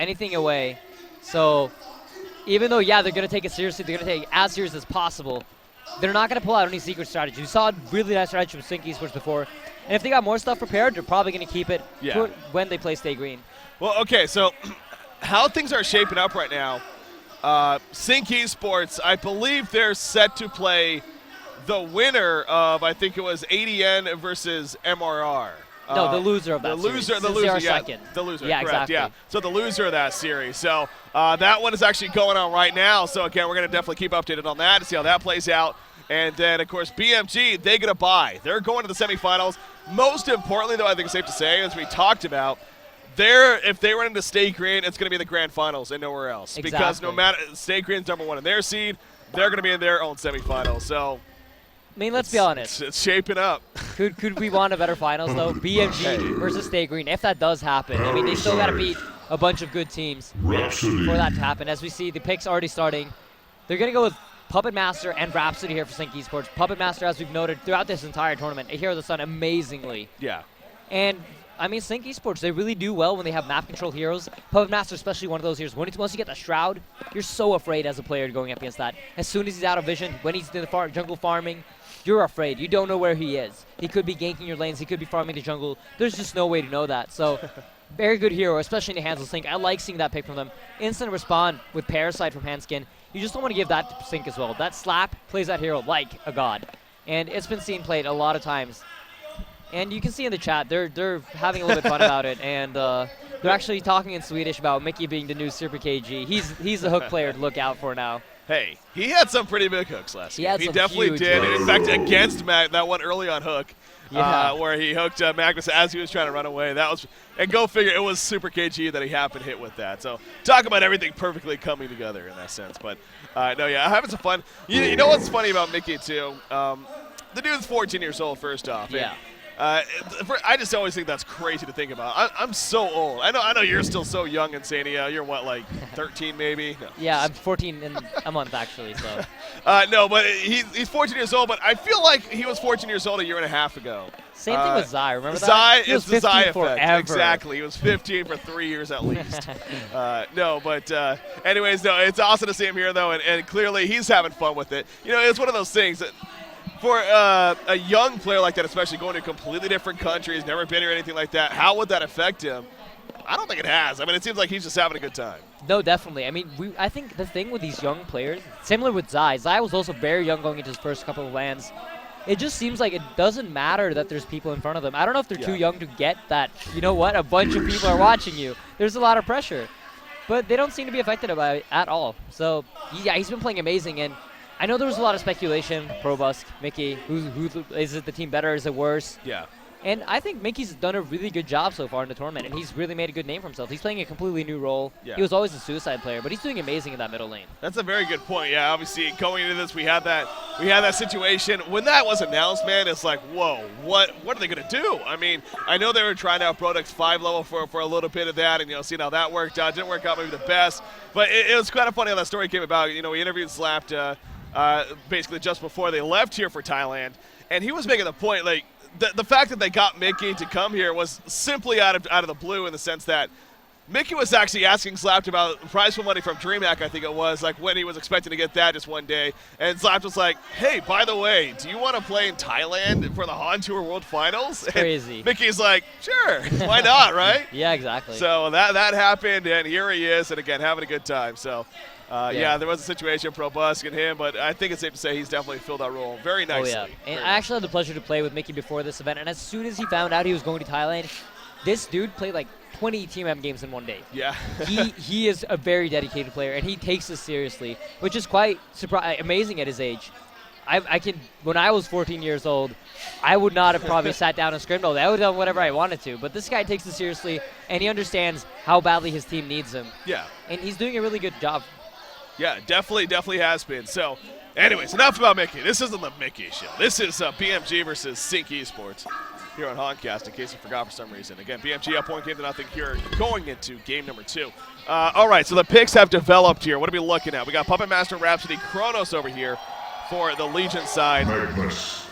anything away. So even though, yeah, they're going to take it seriously, they're going to take it as serious as possible, they're not going to pull out any secret strategy. We saw a really nice strategy from Sync Esports before. And if they got more stuff prepared, they're probably going to keep it when they play Stay Green. Well, okay, so how things are shaping up right now, Sync Esports, I believe they're set to play the winner of, I think it was ADN versus MRR. No, the loser of that series. The loser, yeah. Second. The loser, yeah, correct, exactly. yeah. So the loser of that series. So that one is actually going on right now. So, again, we're going to definitely keep updated on that to see how that plays out. And then, of course, BMG, they get a bye. They're going to the semifinals. Most importantly, though, I think it's safe to say, as we talked about, if they run into Stay Green, it's going to be the grand finals and nowhere else. Exactly. Because no matter Stay Green's #1 in their seed, they're going to be in their own semifinals. So, I mean, let's be honest. It's shaping up. Could we want a better finals, though? BMG versus Stay Green, if that does happen. I mean, they still got to beat a bunch of good teams for that to happen. As we see, the picks already starting. They're going to go with Puppet Master and Rhapsody here for Sync Esports. Puppet Master, as we've noted throughout this entire tournament, a hero that's done amazingly. Yeah. And, I mean, Sync Esports, they really do well when they have map control heroes. Puppet Master, especially one of those heroes. Once you get the Shroud, you're so afraid as a player going up against that. As soon as he's out of vision, when he's in the jungle farming, you're afraid. You don't know where he is. He could be ganking your lanes. He could be farming the jungle. There's just no way to know that. So, very good hero, especially in the hands of Sync. I like seeing that pick from them. Instant respond with Parasite from Handskin. You just don't want to give that to Sync as well. That slap plays that hero like a god. And it's been seen played a lot of times. And you can see in the chat, they're having a little bit fun about it. And they're actually talking in Swedish about Mickey being the new Super KG. He's the hook player to look out for now. Hey, he had some pretty big hooks last year. He definitely did. Hooks. In fact, against that one early on hook, where he hooked Magnus as he was trying to run away. And go figure, it was Super KG that he happened to hit with that. So talk about everything perfectly coming together in that sense. But no, yeah, having some fun. You know what's funny about Mickey too? The dude's 14 years old. First off. Yeah. I just always think that's crazy to think about. I'm so old. I know you're still so young, Insania. You're what, like 13 maybe? No. Yeah, I'm 14 in a month actually. So. No, but he's 14 years old. But I feel like he was 14 years old a year and a half ago. Same thing with Zai. Remember that? Zai is the Zai effect. Forever. Exactly. He was 15 for 3 years at least. No, but anyways, no, it's awesome to see him here though, and clearly he's having fun with it. You know, it's one of those things that. For a young player like that, especially going to a completely different country, he's never been here or anything like that, how would that affect him? I don't think it has. I mean, it seems like he's just having a good time. No, definitely. I mean, I think the thing with these young players, similar with Zai was also very young going into his first couple of lands. It just seems like it doesn't matter that there's people in front of them. I don't know if they're too young to get that, you know what, a bunch of people are watching you. There's a lot of pressure. But they don't seem to be affected by it at all. So, yeah, he's been playing amazing, and I know there was a lot of speculation, Probusk, Mickey, who is it the team better, is it worse? Yeah. And I think Mickey's done a really good job so far in the tournament, and he's really made a good name for himself. He's playing a completely new role. Yeah. He was always a suicide player, but he's doing amazing in that middle lane. That's a very good point. Yeah, obviously going into this, we had that situation. When that was announced, man, it's like, whoa, what are they gonna do? I mean, I know they were trying out Product's 5 level for a little bit of that, and seeing how that worked out. Didn't work out maybe the best, but it was kind of funny how that story came about. We interviewed Slapped basically just before they left here for Thailand, and he was making the point like. The fact that they got Mickey to come here was simply out of the blue in the sense that Mickey was actually asking Slapped about prize pool money from DreamHack, I think it was, like when he was expecting to get that just one day. And Slapped was like, hey, by the way, do you want to play in Thailand for the HoN Tour World Finals? Crazy. And Mickey's like, sure, why not, right? Yeah, exactly. So that happened, and here he is, and again, having a good time. So. Yeah, there was a situation, Probusk and him, but I think it's safe to say he's definitely filled that role very nicely. Oh, yeah. And I actually had the pleasure to play with Mickey before this event, and as soon as he found out he was going to Thailand, this dude played like 20 Team M games in one day. Yeah. he is a very dedicated player, and he takes this seriously, which is quite amazing at his age. When I was 14 years old, I would not have probably sat down and scrimmed all day. I would have done whatever I wanted to. But this guy takes it seriously, and he understands how badly his team needs him. Yeah. And he's doing a really good job. Yeah, definitely has been. So, anyways, enough about Mickey. This isn't the Mickey show. This is BMG versus Sync Esports here on HoNcast, in case you forgot for some reason. Again, BMG up 1-0 here going into game number 2. All right, so the picks have developed here. What are we looking at? We got Puppet Master, Rhapsody, Kronos over here for the Legion side.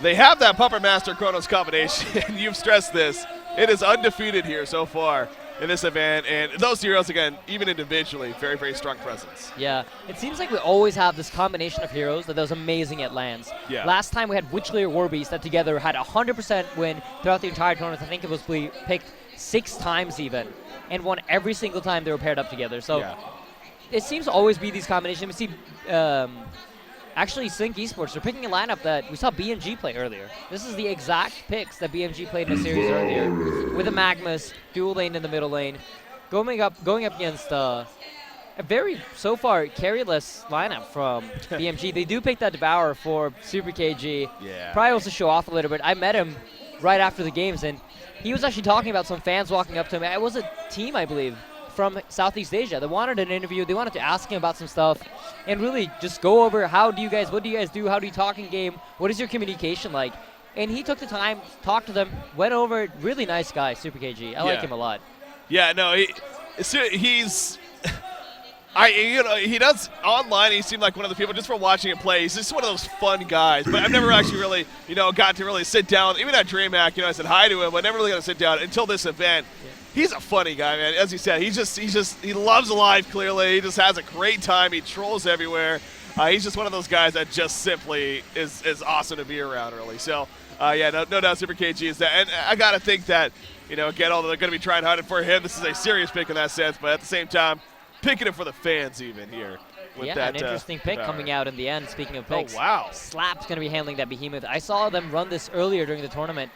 They have that Puppet Master Kronos combination. You've stressed this. It is undefeated here so far in this event. And those heroes, again, even individually, very, very strong presence. Yeah, it seems like we always have this combination of heroes that was amazing at lands. Yeah. Last time we had Witchly or Warbeast that together had 100% win throughout the entire tournament. I think it was picked 6 times even, and won every single time they were paired up together. So it seems to always be these combinations. We see, actually, Sync Esports, they're picking a lineup that we saw BMG play earlier. This is the exact picks that BMG played in a series earlier, with a Magmus, dual lane in the middle lane, going up against a very, so far, carryless lineup from BMG. They do pick that Devourer for Super KG. Yeah. Probably also show off a little bit. I met him right after the games, and he was actually talking about some fans walking up to him. It was a team, I believe, from Southeast Asia. They wanted an interview. They wanted to ask him about some stuff and really just go over what do you guys do? How do you talk in game? What is your communication like? And he took the time, talked to them, went over it. Really nice guy, Super KG. I like him a lot. Yeah, no, he's he does online. He seemed like one of the people just from watching him play. He's just one of those fun guys. But I've never actually really, got to really sit down. Even at DreamHack, I said hi to him, but never really got to sit down until this event. Yeah. He's a funny guy, man. As you said, he loves life. Clearly, he just has a great time. He trolls everywhere. He's just one of those guys that just simply is awesome to be around. Really, so no doubt, Super KG is that. And I gotta think that again, although they're gonna be trying hard for him, this is a serious pick in that sense. But at the same time, picking it for the fans even here. With that, an interesting pick coming out in the end. Speaking of picks, oh wow, Slap's gonna be handling that behemoth. I saw them run this earlier during the tournament.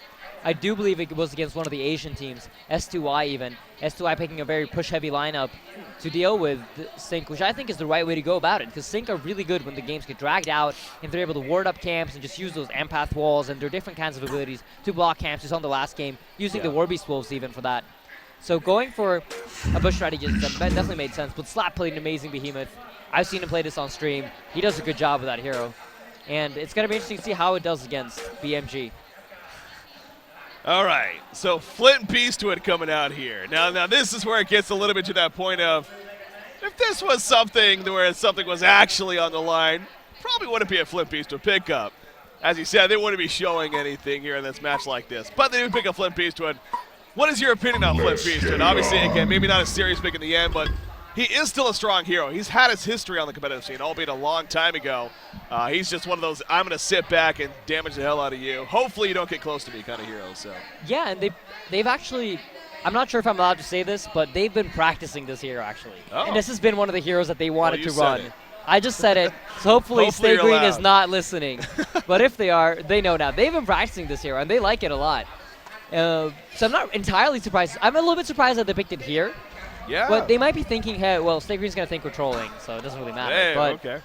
I do believe it was against one of the Asian teams, S2I even. S2I picking a very push-heavy lineup to deal with Sync, which I think is the right way to go about it, because Sync are really good when the games get dragged out and they're able to ward up camps and just use those empath walls and their different kinds of abilities to block camps, just on the last game, using the Warbeast Wolves even for that. So going for a bush strategy definitely made sense, but Slap played an amazing behemoth. I've seen him play this on stream. He does a good job with that hero. And it's going to be interesting to see how it does against BMG. All right, so Flint Beastwood coming out here. Now this is where it gets a little bit to that point of, if this was something where something was actually on the line, probably wouldn't be a Flint Beastwood pickup. As you said, they wouldn't be showing anything here in this match like this. But they do pick up Flint Beastwood. What is your opinion on Flint Beastwood? Obviously, again, maybe not a serious pick in the end, but he is still a strong hero. He's had his history on the competitive scene, albeit a long time ago. He's just one of those, I'm going to sit back and damage the hell out of you. Hopefully you don't get close to me kind of hero. So. Yeah, and they've actually, I'm not sure if I'm allowed to say this, but they've been practicing this hero actually. Oh. And this has been one of the heroes that they wanted to run. I just said it, so hopefully Stay Green is not listening. But if they are, they know now. They've been practicing this hero, and they like it a lot. So I'm not entirely surprised. I'm a little bit surprised that they picked it here. Yeah. But they might be thinking, hey, well, Stay Green's going to think we're trolling, so it doesn't really matter. Hey, but okay.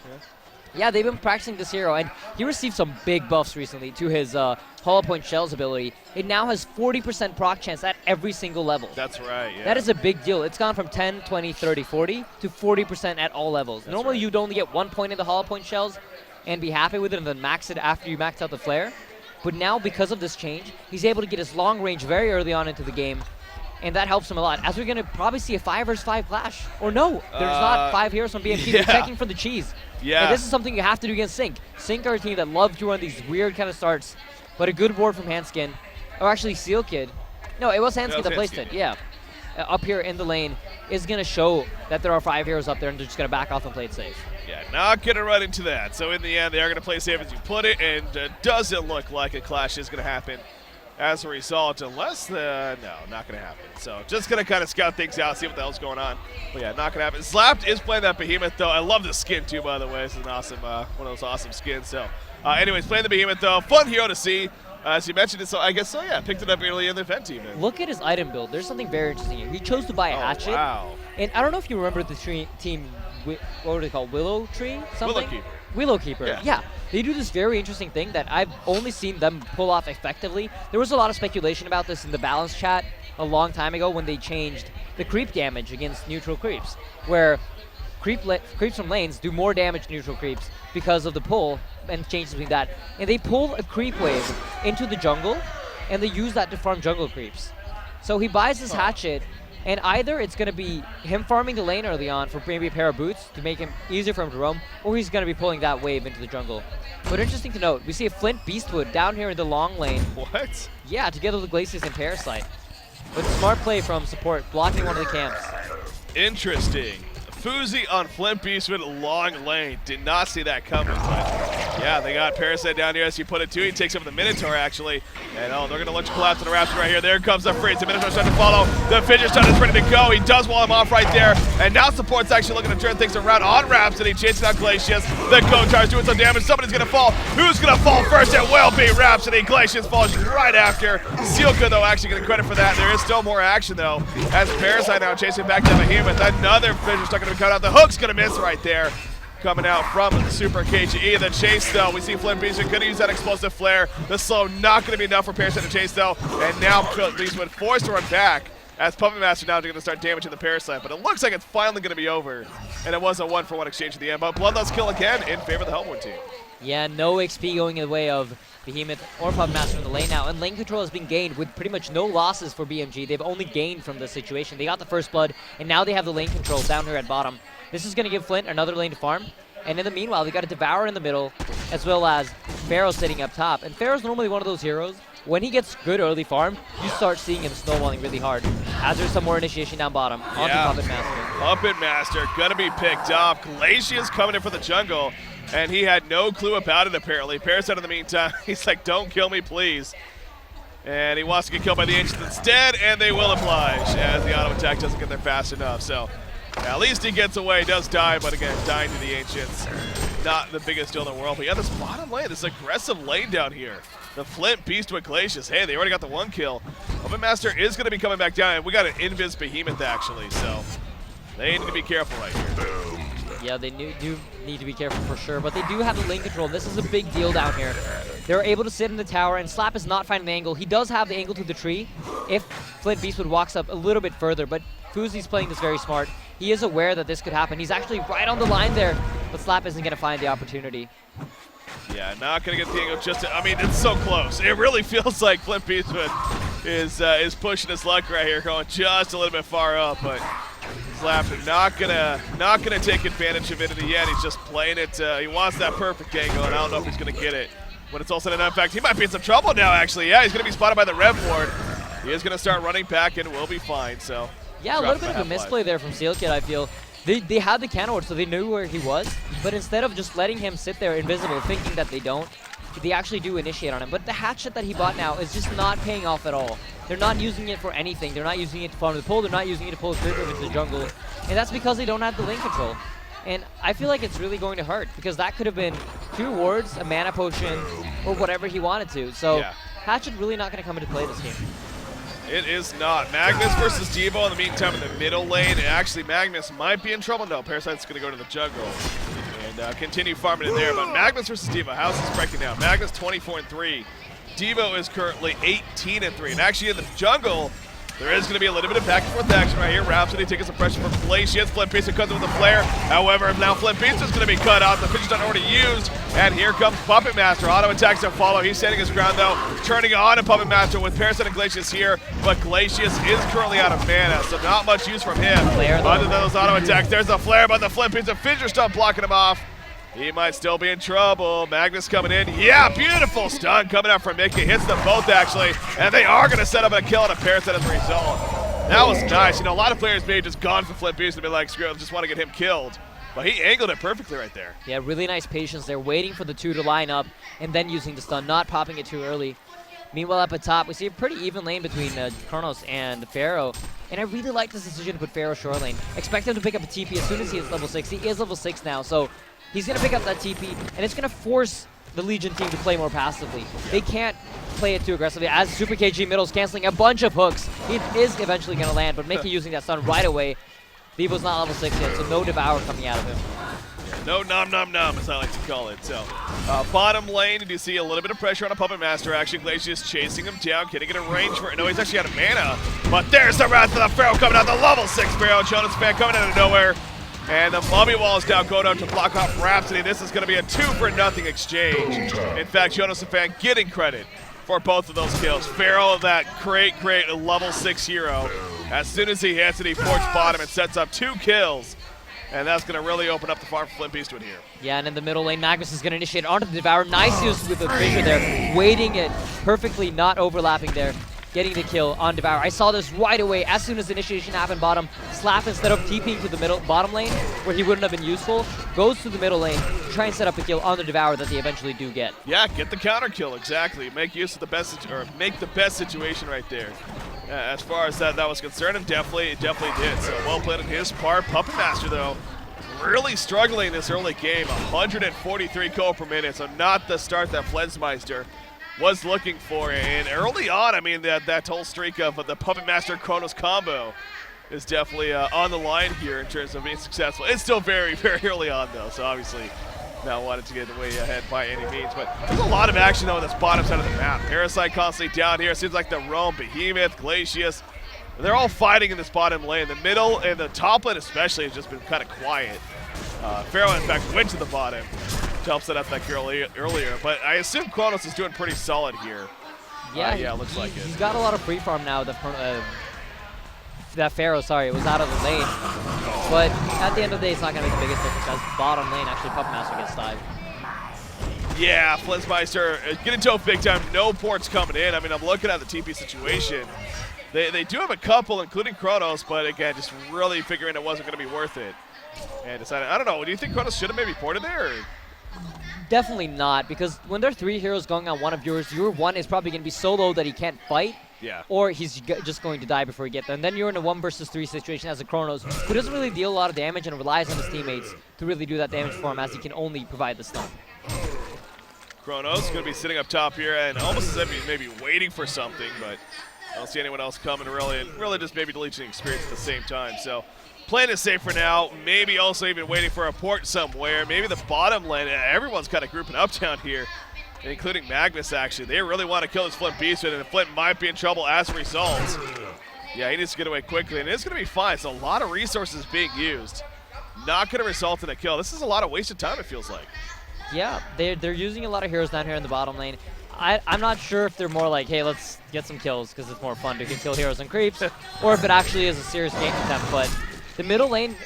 Yeah, they've been practicing this hero, and he received some big buffs recently to his Hollow Point Shells ability. It now has 40% proc chance at every single level. That's right, yeah. That is a big deal. It's gone from 10, 20, 30, 40 to 40% at all levels. That's Normally, right. you'd only get 1 point in the Hollow Point Shells and be happy with it and then max it after you max out the Flare. But now, because of this change, he's able to get his long range very early on into the game, and that helps him a lot. As we're going to probably see a 5 versus 5 clash. Or no, there's not 5 heroes from BMG. They're checking for the cheese. Yeah. And this is something you have to do against Sync. Sync are a team that love to run these weird kind of starts, but a good ward from Handskin, or actually Seal Kid. No, it was Handskin that placed it, yeah. Up here in the lane is going to show that there are 5 heroes up there, and they're just going to back off and play it safe. Yeah, not going to run into that. So in the end, they are going to play safe as you put it, and doesn't look like a clash is going to happen as a result, unless no, not going to happen. So just going to kind of scout things out, see what the hell's going on. But yeah, not going to happen. Slapped is playing that Behemoth, though. I love the skin, too, by the way. This is an awesome, one of those awesome skins. So anyways, playing the Behemoth, though. Fun hero to see. As you mentioned it, so I guess so, yeah. Picked it up early in the event, even. Look at his item build. There's something very interesting here. He chose to buy a hatchet. Wow. And I don't know if you remember the team, what were they called? Willow Tree? Something? Willowkeeper. Yeah. They do this very interesting thing that I've only seen them pull off effectively. There was a lot of speculation about this in the balance chat a long time ago when they changed the creep damage against neutral creeps, where creeps from lanes do more damage to neutral creeps because of the pull and changes between that. And they pull a creep wave into the jungle, and they use that to farm jungle creeps. So he buys this hatchet, and either it's going to be him farming the lane early on for maybe a pair of boots to make him easier for him to roam, or he's going to be pulling that wave into the jungle. But interesting to note, we see a Flint Beastwood down here in the long lane. What? Yeah, together with Glacius and Parasite. With smart play from support, blocking one of the camps. Interesting. Fuzi on Flint Beast with long lane. Did not see that coming, but yeah, they got Parasite down here as you put it too. He takes over the Minotaur actually. And oh, they're gonna look to collapse on the Raptor right here. There comes the freeze. The Minotaur's trying to follow. The Fidget Stun is ready to go. He does wall him off right there. And now support's actually looking to turn things around on Rhapsody, chasing out Glacius. The Kotar's doing some damage. Somebody's gonna fall. Who's gonna fall first? It will be Rhapsody. Glacius falls right after. Sealka though actually getting credit for that. There is still more action though, as Parasite now chasing back down Behemoth. Another Fidget Stun gonna be cut out. The hook's gonna miss right there. Coming out from Super KGE. The chase, though, we see Flint Beast going to use that explosive flare. The slow not going to be enough for Parasite to chase, though. And now Flint Beast would force to run back as Puppet Master now going to start damaging the Parasite. But it looks like it's finally going to be over. And it was a 1-for-1 exchange at the end. But Bloodlust kill again in favor of the Hellborn team. Yeah, no XP going in the way of Behemoth or Puppet Master in the lane now. And lane control has been gained with pretty much no losses for BMG. They've only gained from the situation. They got the first blood, and now they have the lane control down here at bottom. This is going to give Flint another lane to farm. And in the meanwhile, they got a Devourer in the middle, as well as Pharaoh sitting up top. And Pharaoh's normally one of those heroes. When he gets good early farm, you start seeing him snowballing really hard. As there's some more initiation down bottom. Onto Puppet Master. Puppet Master gonna be picked up. Glacius coming in for the jungle, and he had no clue about it apparently. Parasite in the meantime, he's like, don't kill me, please. And he wants to get killed by the Ancients instead, and they will oblige, as the auto attack doesn't get there fast enough. So at least he gets away, does die, but again, dying to the Ancients. Not the biggest deal in the world, but yeah, this bottom lane, this aggressive lane down here. The Flint Beast with Glacius. Hey, they already got the one kill. Puppet Master is going to be coming back down, and we got an Invis Behemoth actually, so they need to be careful right here. Yeah, they do need to be careful for sure, but they do have the lane control. This is a big deal down here. They're able to sit in the tower, and Slap is not finding the angle. He does have the angle to the tree if Flint Beastwood walks up a little bit further, but Fuzi's playing this very smart. He is aware that this could happen. He's actually right on the line there, but Slap isn't going to find the opportunity. Yeah, not going to get the angle just I mean, it's so close. It really feels like Flint Beastwood is pushing his luck right here, going just a little bit far up, but Slap not gonna take advantage of it in the end. He's just playing it. He wants that perfect angle, and I don't know if he's gonna get it when it's all said and done. In fact, he might be in some trouble now. Actually, yeah, he's gonna be spotted by the Rev Ward. He is gonna start running back, and will be fine. So yeah, a little bit of a misplay there from Seal Kid. I feel they had the cannon ward, so they knew where he was. But instead of just letting him sit there invisible, thinking that they actually do initiate on him. But the hatchet that he bought now is just not paying off at all. They're not using it for anything. They're not using it to farm the pull. They're not using it to pull a creeper into the jungle. And that's because they don't have the lane control. And I feel like it's really going to hurt, because that could have been 2 wards, a mana potion, or whatever he wanted to. So yeah. Hatchet really not going to come into play this game. It is not. Magnus versus Devo in the meantime in the middle lane. And actually, Magnus might be in trouble. No, Parasite's going to go to the jungle and continue farming in there. But Magnus versus Devo, how's this breaking down? Magnus 24-3. Devo is currently 18-3. And actually in the jungle, there is going to be a little bit of back and forth action right here. Rhapsody taking some pressure from Glacius. Flint Beast comes in with a flare. However, now Flint Beast is going to be cut out. The Fidget Stun already used. And here comes Puppet Master. Auto attacks to follow. He's standing his ground though. Turning on to Puppet Master with Parasite and Glacius here. But Glacius is currently out of mana, so not much use from him. Other than those auto attacks, there's the flare, but the Flint Beast, a Fidget Stun blocking him off. He might still be in trouble. Magnus coming in. Yeah, beautiful stun coming out from Mickey. Hits them both, actually. And they are going to set up a kill on a Parasite as a result. That was nice. You know, a lot of players may have just gone for Flint Beast and be like, screw it, just want to get him killed. But he angled it perfectly right there. Yeah, really nice patience there, waiting for the 2 to line up and then using the stun, not popping it too early. Meanwhile, up at top, we see a pretty even lane between Kronos and Pharaoh. And I really like this decision to put Pharaoh short lane. Expect him to pick up a TP as soon as he is level 6. He is level 6 now, so he's going to pick up that TP, and it's going to force the Legion team to play more passively. They can't play it too aggressively, as Super KG middle's canceling a bunch of hooks. He is eventually going to land, but Mickey using that stun right away. Devo's not level 6 yet, so no Devour coming out of him. No nom nom nom, as I like to call it. So, bottom lane, you see a little bit of pressure on a Puppet Master. Actually, Glacius chasing him down. Can he get a range for it? No, he's actually out of mana. But there's the Wrath of the Pharaoh coming out, the level 6 Pharaoh. Jonas fan coming out of nowhere. And the Mummy Wall is now going out to block off Rhapsody. This is going to be a 2-for-0 exchange. In fact, Jonas fan getting credit for both of those kills. Pharaoh, that great level 6 hero. As soon as he hits it, he forks bottom and sets up 2 kills. And that's going to really open up the farm for Flint Beastwood here. Yeah, and in the middle lane, Magnus is going to initiate onto the Devour. Nice use with the Fissure there, waiting it perfectly, not overlapping there. getting the kill on Devour. I saw this right away as soon as the initiation happened bottom. Slap, instead of TPing to the bottom lane, where he wouldn't have been useful, goes to the middle lane to try and set up a kill on the Devour that they eventually do get. Yeah, get the counter kill, exactly. Make use of the best, or make the best situation right there. As far as that was concerned, and definitely did. So well played on his part. Puppet Master, though, really struggling this early game. 143 gold per minute, so not the start that Flensmeister was looking for. And early on, I mean, that whole streak of the Puppet Master Kronos combo is definitely on the line here in terms of being successful. It's still very, very early on, though, so obviously not wanting to get way ahead by any means. But there's a lot of action, though, on this bottom side of the map. Parasite constantly down here. It seems like the Rome, Behemoth, Glacius, they're all fighting in this bottom lane. The middle and the top lane especially has just been kind of quiet. Pharaoh, in fact, went to the bottom to help set up that kill earlier. But I assume Kronos is doing pretty solid here. Yeah, yeah, looks like it. He's got a lot of free farm now. That Pharaoh, sorry, was out of the lane. But at the end of the day, it's not going to make the biggest difference as bottom lane, actually, Puppet Master gets dived. Yeah, Flensmeister getting dove big time. No ports coming in. I mean, I'm looking at the TP situation. They do have a couple, including Kronos, but again, just really figuring it wasn't going to be worth it. And decided, I don't know, do you think Kronos should have maybe ported there? Or? Definitely not, because when there are 3 heroes going on one of yours, your one is probably going to be so low that he can't fight. Yeah. Or he's just going to die before you get there. And then you're in a 1 versus 3 situation as a Kronos, who doesn't really deal a lot of damage and relies on his teammates to really do that damage for him, as he can only provide the stun. Kronos going to be sitting up top here and almost as if he's maybe waiting for something, but I don't see anyone else coming really, and really just maybe deleting experience at the same time. So playing it safe for now, maybe also even waiting for a port somewhere. Maybe the bottom lane, everyone's kind of grouping up down here, including Magnus, actually. They really want to kill this Flint Beastman, and Flint might be in trouble as a result. Yeah, he needs to get away quickly, and it's going to be fine. It's a lot of resources being used. Not going to result in a kill. This is a lot of wasted time, it feels like. Yeah, they're using a lot of heroes down here in the bottom lane. I'm not sure if they're more like, hey, let's get some kills because it's more fun to kill heroes and creeps, or if it actually is a serious game attempt. But the middle lane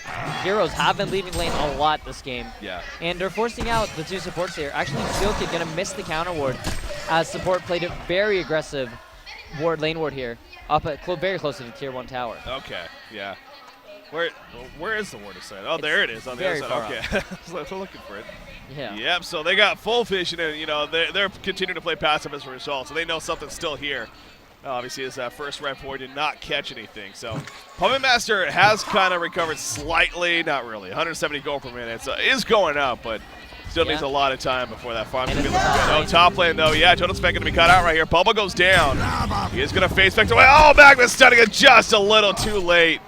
heroes have been leaving lane a lot this game. Yeah. And they're forcing out the 2 supports here. Actually, Skillkid going to miss the counter ward as support played a very aggressive lane ward here, up at very close to the tier 1 tower. Okay, yeah. Where is the ward assigned? Oh, there it is on the other side. Okay, I was looking for it. Yeah. Yep, so they got full vision, and you know they're continuing to play passive as a result, so they know something's still here. Obviously, his first rep boy did not catch anything, so Puppet Master has kind of recovered slightly, not really. 170 gold per minute, so it is going up, but still needs a lot of time before that farm's going to be looking good. Oh, top lane though, yeah, Total Spec going to be cut out right here. Bubba goes down. He is going to face back away. Oh, Magnus stunning it just a little too late.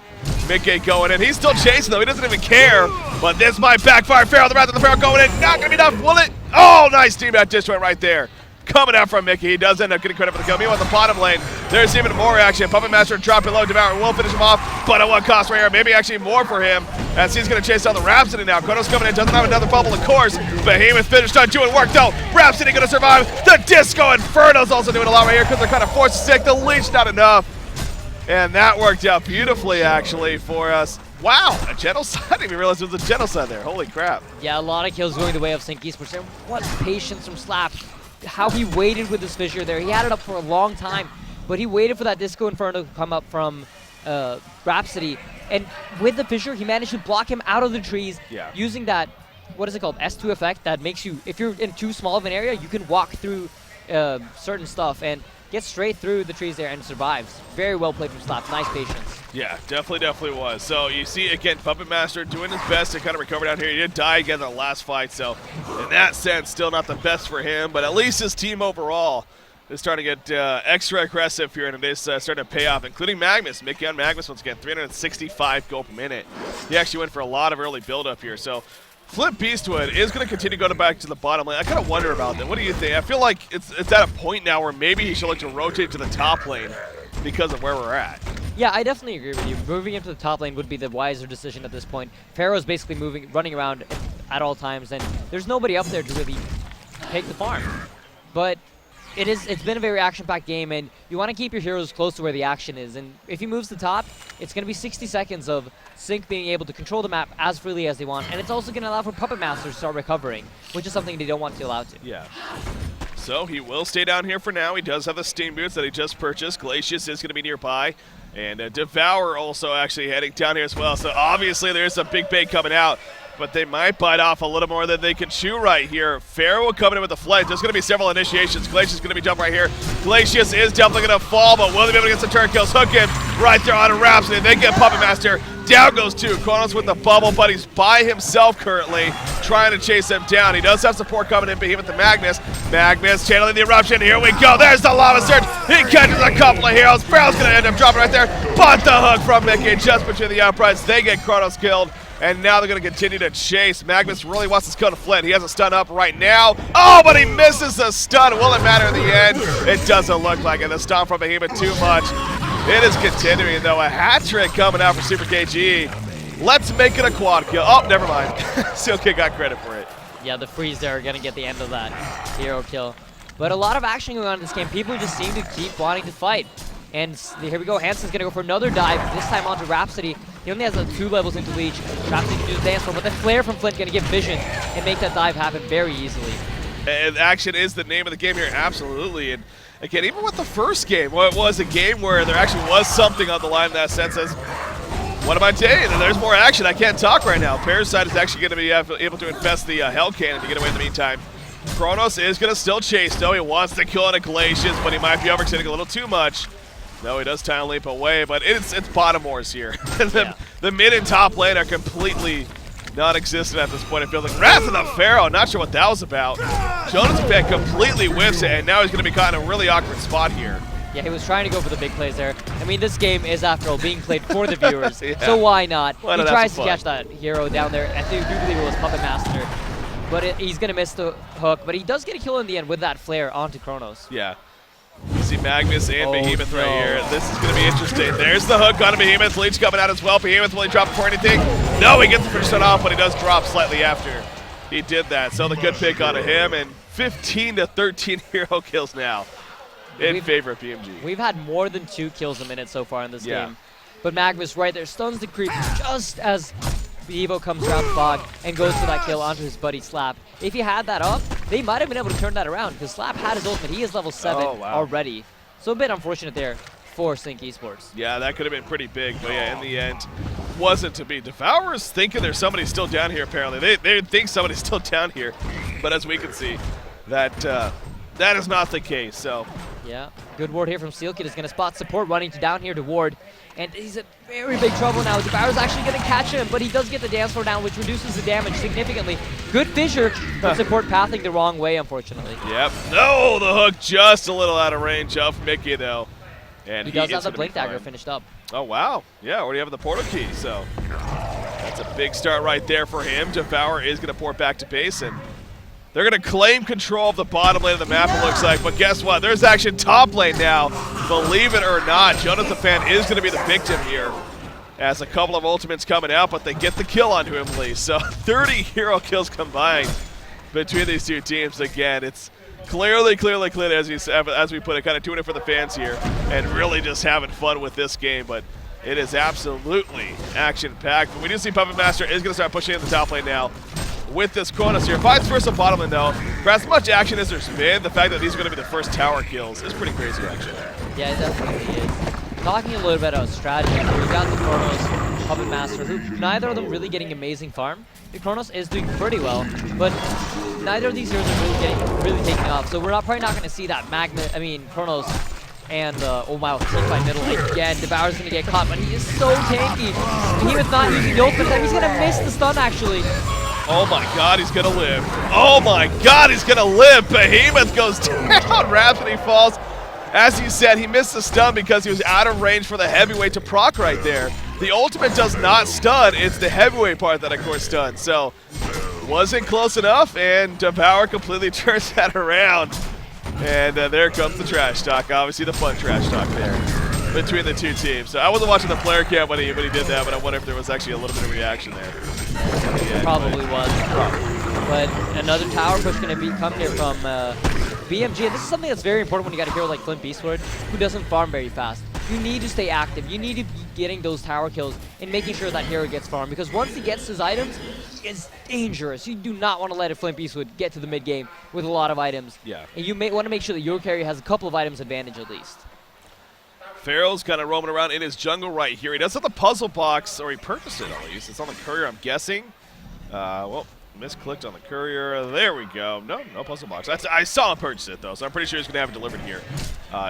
Mickey going in. He's still chasing though. He doesn't even care. But this might backfire. Pharaoh, the Wrath of the Pharaoh going in. Not going to be enough, will it? Oh, nice team out disjoint right there. Coming out from Mickey. He does end up getting credit for the kill. Meanwhile, the bottom lane, there's even more action. Puppet Master dropping low. Devour will finish him off, but at what cost right here? Maybe actually more for him, as he's going to chase down the Rhapsody now. Kronos coming in, doesn't have another bubble, of course. Behemoth finished on 2 and worked out. Rhapsody going to survive. The Disco Inferno's also doing a lot right here because they're kind of forced to stick. The leech not enough. And that worked out beautifully, actually, for us. Wow, a genocide? I didn't even realize there was a genocide there. Holy crap. Yeah, a lot of kills going the way of Sync Esports. And what patience from Slap. How he waited with his fissure there. He had it up for a long time, but he waited for that Disco Inferno to come up from Rhapsody. And with the fissure, he managed to block him out of the trees using that, what is it called, S2 effect that makes you, if you're in too small of an area, you can walk through certain stuff and get straight through the trees there and survives. Very well played from Slap. Nice patience. Yeah, definitely was. So you see, again, Puppet Master doing his best to kind of recover down here. He did die again in the last fight, so in that sense, still not the best for him, but at least his team overall is starting to get extra aggressive here, and it is starting to pay off, including Magnus. Mickey on Magnus once again, 365 gold per minute. He actually went for a lot of early build-up here, so Flip Beastwood is going to continue going back to the bottom lane. I kind of wonder about that. What do you think? I feel like it's at a point now where maybe he should look to rotate to the top lane because of where we're at. Yeah, I definitely agree with you. Moving him to the top lane would be the wiser decision at this point. Pharaoh's basically running around at all times, and there's nobody up there to really take the farm. But it's been a very action-packed game, and you want to keep your heroes close to where the action is. And if he moves to top, it's going to be 60 seconds of Sync being able to control the map as freely as they want, and it's also going to allow for Puppet Master to start recovering, which is something they don't want to allow to. Yeah. So he will stay down here for now. He does have the steam boots that he just purchased. Glacius is going to be nearby. And Devour also actually heading down here as well. So obviously there's a big bait coming out, but they might bite off a little more than they can chew right here. Pharaoh coming in with the flank. There's going to be several initiations. Glacius is going to be jumping right here. Glacius is definitely going to fall, but will they be able to get some turn kills? Hook him right there on a Rhapsody. They get Puppet Master. Down goes two. Kronos with the bubble, but he's by himself currently, trying to chase him down. He does have support coming in, Behemoth and Magnus. Magnus channeling the eruption. Here we go. There's the lava surge. He catches a couple of heroes. Pharaoh's going to end up dropping right there. But the hook from Mickey just between the uprights. They get Kronos killed. And now they're going to continue to chase. Magnus really wants this kill to Flint. He has a stun up right now. Oh, but he misses the stun. Will it matter in the end? It doesn't look like it. The stun from Behemoth too much. It is continuing, though. A hat trick coming out for Super KG. Let's make it a quad kill. Oh, never mind. Sealkid got credit for it. Yeah, the freeze there are going to get the end of that hero kill. But a lot of action going on in this game. People just seem to keep wanting to fight. And here we go. Hansen's going to go for another dive, this time onto Rhapsody. He only has 2 levels into Leech. Rhapsody can do the dance floor, but the flare from Flint going to get vision and make that dive happen very easily. And action is the name of the game here, absolutely. And again, even with the first game, well, it was a game where there actually was something on the line in that sense. As, what am I saying? There's more action. I can't talk right now. Parasite is actually going to be able to infest the Hell Cannon to get away in the meantime. Kronos is going to still chase, though. He wants to kill on a Glacius, but he might be overextending a little too much. No, he does time leap away, but it's bottom wars here. The mid and top lane are completely non-existent at this point. It feels like Wrath of the Pharaoh. Not sure what that was about. Jonas Pan completely whiffs it, and now he's going to be caught in a really awkward spot here. Yeah, he was trying to go for the big plays there. I mean, this game is, after all, being played for the viewers, so why not? He tries to catch that hero down there. I do believe it was Puppet Master, but he's going to miss the hook. But he does get a kill in the end with that flare onto Kronos. Yeah. You see Magnus and Behemoth right here. This is going to be interesting. There's the hook on Behemoth. Leech coming out as well. Behemoth, will he drop before anything? No, he gets the finish off, but he does drop slightly after he did that. So the good pick onto him, and 15 to 13 hero kills now in favor of BMG. We've had more than 2 kills a minute so far in this game. But Magnus right there stuns the creep just as Evo comes around the fog and goes for that kill onto his buddy Slap. If he had that up, they might have been able to turn that around because Slap had his ultimate. He is level 7 already. So a bit unfortunate there for Sync Esports. Yeah, that could have been pretty big, but yeah, in the end, wasn't to be. Devour's thinking there's somebody still down here, apparently. They think somebody's still down here, but as we can see, that that is not the case, so. Yeah, good ward here from Sealkid is going to spot support running down here to ward. And he's in very big trouble now. Devour's actually going to catch him, but he does get the dance floor down, which reduces the damage significantly. Good fissure, but support pathing the wrong way, unfortunately. Yep. No, the hook just a little out of range of Mickey, though. And he does have the Blink Dagger finished up. Oh, wow. Yeah, already have the portal key, so that's a big start right there for him. Devour is going to port back to base, and they're going to claim control of the bottom lane of the map, it looks like. But guess what? There's action top lane now. Believe it or not, Jonathan Fan is going to be the victim here, as a couple of ultimates coming out, but they get the kill onto him, Lee. So 30 hero kills combined between these two teams. Again, it's clearly, as we put it, kind of doing it for the fans here and really just having fun with this game. But it is absolutely action-packed. But we do see Puppet Master is going to start pushing in the top lane now with this Kronos here. Fights first and bottom lane, though. For as much action as there's been, the fact that these are going to be the first tower kills is pretty crazy, actually. Yeah, it definitely is. Talking a little bit about strategy, we've got the Kronos, Puppet Master, who neither of them really getting amazing farm. The Kronos is doing pretty well, but neither of these heroes are really taking off. So we're probably not going to see that Kronos and oh wow, team fight middle again. Devour's going to get caught, but he is so tanky. And he was not using the ultimate. He's going to miss the stun actually. Oh my god, he's gonna live. Oh my god, he's gonna live. Behemoth goes down. Rhapsody falls. As he said, he missed the stun because he was out of range for the heavyweight to proc right there. The ultimate does not stun. It's the heavyweight part that, of course, stuns. So, wasn't close enough, and Devour completely turns that around. And there comes the trash talk. Obviously, the fun trash talk there between the two teams. So I wasn't watching the player cam when he did that, but I wonder if there was actually a little bit of reaction there. Yeah, probably was. But another tower push going to come here from BMG. And this is something that's very important when you got a hero like Flint Beastward, who doesn't farm very fast. You need to stay active. You need to be getting those tower kills and making sure that hero gets farmed. Because once he gets his items, is dangerous. You do not want to let a Flint Beastwood get to the mid game with a lot of items. Yeah. And you may want to make sure that your carrier has a couple of items advantage at least. Pharaoh's kind of roaming around in his jungle right here. He does have the puzzle box, or he purchased it at least. It's on the courier, I'm guessing. Well, misclicked on the courier. There we go. No puzzle box. I saw him purchase it, though, so I'm pretty sure he's going to have it delivered here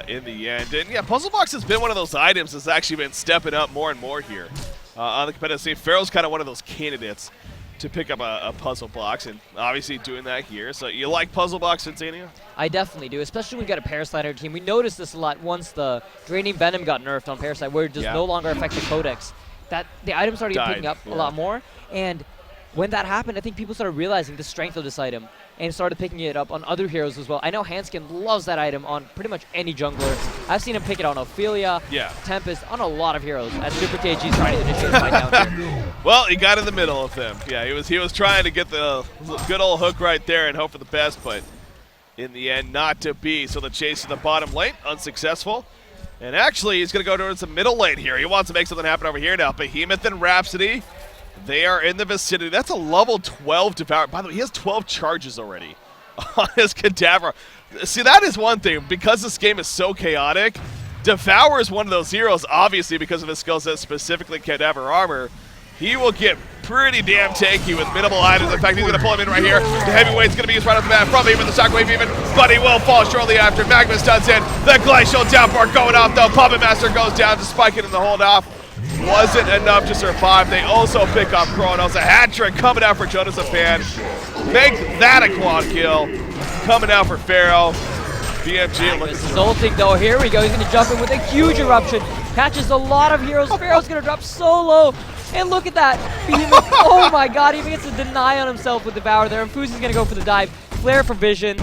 in the end. And, yeah, puzzle box has been one of those items that's actually been stepping up more and more here on the competitive scene. Pharaoh's kind of one of those candidates to pick up a puzzle box, and obviously doing that here. So you like puzzle box, Centennial? I definitely do, especially when we got a Parasite on our team. We noticed this a lot once the Draining Venom got nerfed on Parasite, where it just no longer affects the Codex. That the items started picking up a lot more, and when that happened, I think people started realizing the strength of this item and started picking it up on other heroes as well. I know Hanskin loves that item on pretty much any jungler. I've seen him pick it on Ophelia, Tempest, on a lot of heroes, as Super KG's trying to initiate the fight down here. Well, he got in the middle of them. Yeah, he was trying to get the good old hook right there and hope for the best, but in the end, not to be. So the chase to the bottom lane, unsuccessful. And actually, he's going to go towards the middle lane here. He wants to make something happen over here now. Behemoth and Rhapsody, they are in the vicinity. That's a level 12 Devour. By the way, he has 12 charges already on his Cadaver. See, that is one thing. Because this game is so chaotic, Devour is one of those heroes, obviously, because of his skill set, specifically Cadaver Armor. He will get pretty damn tanky with minimal items. In fact, he's going to pull him in right here. The heavyweight's going to be used right off the bat from even the shockwave even, but he will fall shortly after. Magma stuns in. The glacial downpour going off though. Puppet Master goes down to spike it in the hold off. Wasn't enough to survive. They also pick up Chronos. A hat trick coming out for Jonas Fan. Make that a quad kill. Coming out for Pharaoh. BMG looking ulting though. Here we go. He's going to jump in with a huge eruption. Catches a lot of heroes. Pharaoh's going to drop so low. And look at that. Behemoth, oh my god, he even gets to deny on himself with Devour there. And Fuzi's going to go for the dive. Flare for Vision.